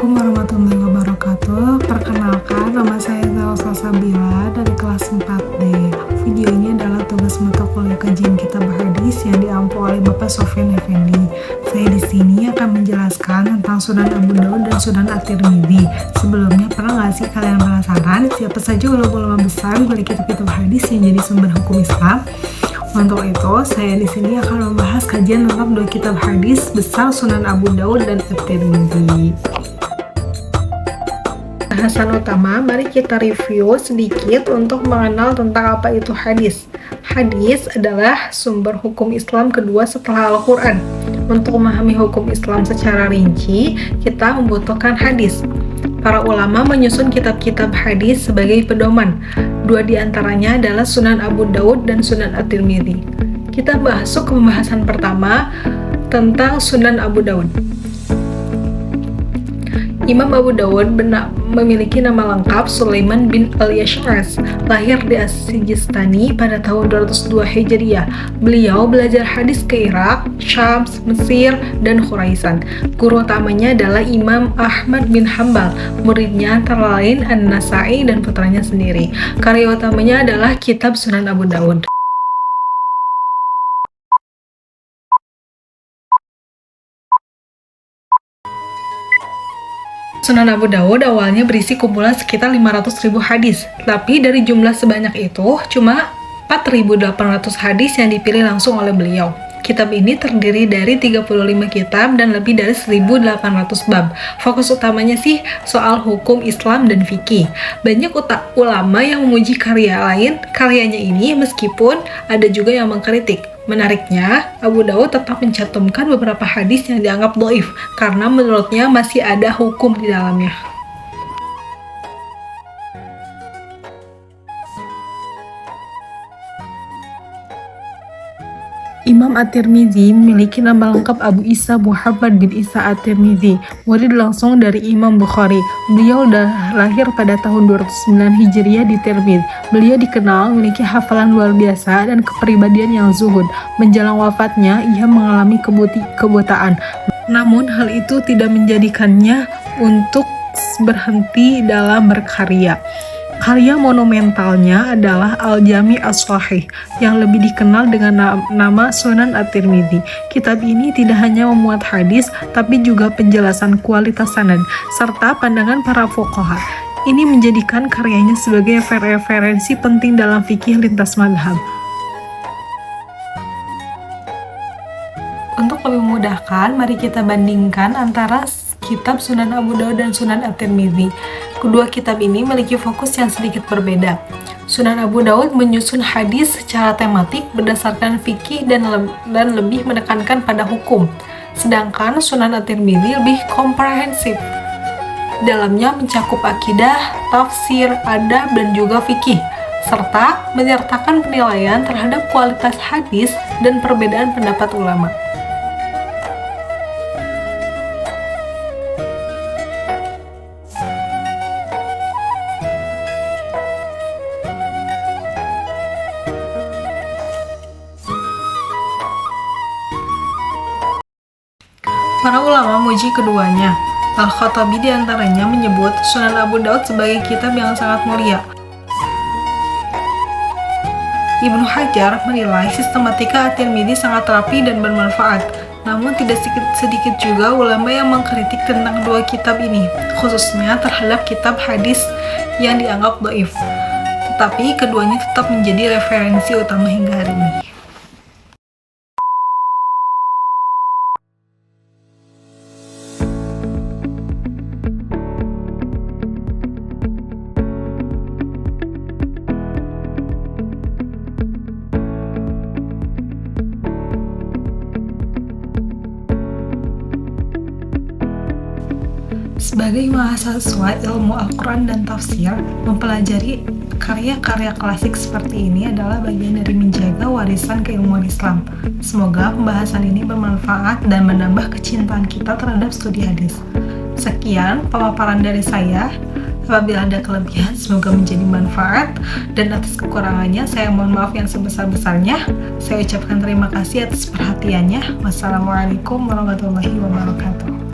Assalamualaikum warahmatullahi wabarakatuh. Perkenalkan, nama saya Zahra Salsabila dari kelas 4D. Video ini adalah tugas mata kuliah kajian kitab hadis yang diampu oleh Bapak Sofyan Effendi. Saya di sini akan menjelaskan tentang Sunan Abu Daud dan Sunan At-Tirmidzi. Sebelumnya, pernah nggak sih kalian penasaran siapa saja ulama-ulama besar dari kitab-kitab hadis yang jadi sumber hukum Islam? Untuk itu, saya di sini akan membahas kajian tentang dua kitab hadis besar Sunan Abu Daud dan At-Tirmidzi. Bahasan utama, mari kita review sedikit untuk mengenal tentang apa itu hadis. Hadis adalah sumber hukum Islam kedua setelah Al-Quran. Untuk memahami hukum Islam secara rinci, kita membutuhkan hadis. Para ulama menyusun kitab-kitab hadis sebagai pedoman. Dua di antaranya adalah Sunan Abu Daud dan Sunan At-Tirmidzi. Kita masuk ke pembahasan pertama tentang Sunan Abu Daud. Imam Abu Daud memiliki nama lengkap Sulaiman bin Al-Yash'as, lahir di As-Sijistani pada tahun 202 Hijriah. Beliau belajar hadis ke Irak, Syam, Mesir, dan Khuraisaan. Guru utamanya adalah Imam Ahmad bin Hambal, muridnya antara lain An-Nasa'i dan putranya sendiri. Karya utamanya adalah kitab Sunan Abu Daud. Sunan Abu Daud awalnya berisi kumpulan sekitar 500.000 hadis, tapi dari jumlah sebanyak itu, cuma 4.800 hadis yang dipilih langsung oleh beliau. Kitab ini terdiri dari 35 kitab dan lebih dari 1.800 bab. Fokus utamanya sih soal hukum Islam dan fikih. Banyak ulama yang memuji karyanya ini meskipun ada juga yang mengkritik. Menariknya, Abu Daud tetap mencantumkan beberapa hadis yang dianggap dhaif karena menurutnya masih ada hukum di dalamnya. Imam At-Tirmidzi memiliki nama lengkap Abu Isa Muhammad bin Isa At-Tirmidzi, murid langsung dari Imam Bukhari. Beliau lahir pada tahun 209 Hijriah di Tirmidz. Beliau dikenal memiliki hafalan luar biasa dan kepribadian yang zuhud. Menjelang wafatnya, ia mengalami kebutaan. Namun hal itu tidak menjadikannya untuk berhenti dalam berkarya. Karya monumentalnya adalah Al-Jami' As-Shahih yang lebih dikenal dengan nama Sunan At-Tirmidzi. Kitab ini tidak hanya memuat hadis, tapi juga penjelasan kualitas sanad, serta pandangan para fuqaha. Ini menjadikan karyanya sebagai referensi penting dalam fikih lintas mazhab. Untuk lebih memudahkan, mari kita bandingkan antara kitab Sunan Abu Daud dan Sunan At-Tirmidzi. Kedua kitab ini memiliki fokus yang sedikit berbeda. Sunan Abu Daud menyusun hadis secara tematik berdasarkan fikih dan lebih menekankan pada hukum. Sedangkan Sunan At-Tirmidzi lebih komprehensif. Dalamnya mencakup akidah, tafsir, adab, dan juga fikih, serta menyertakan penilaian terhadap kualitas hadis dan perbedaan pendapat ulama. Para ulama memuji keduanya. Al-Khattabi diantaranya menyebut Sunan Abu Daud sebagai kitab yang sangat mulia. Ibnu Hajar menilai sistematika At-Tirmidzi sangat rapi dan bermanfaat. Namun tidak sedikit juga ulama yang mengkritik tentang dua kitab ini, khususnya terhadap kitab hadis yang dianggap dhaif. Tetapi keduanya tetap menjadi referensi utama hingga hari ini. Sebagai mahasiswa ilmu Al-Quran dan tafsir, mempelajari karya-karya klasik seperti ini adalah bagian dari menjaga warisan keilmuan Islam. Semoga pembahasan ini bermanfaat dan menambah kecintaan kita terhadap studi hadis. Sekian pemaparan dari saya. Apabila ada kelebihan, semoga menjadi manfaat, dan atas kekurangannya saya mohon maaf yang sebesar-besarnya. Saya ucapkan terima kasih atas perhatiannya. Wassalamualaikum warahmatullahi wabarakatuh.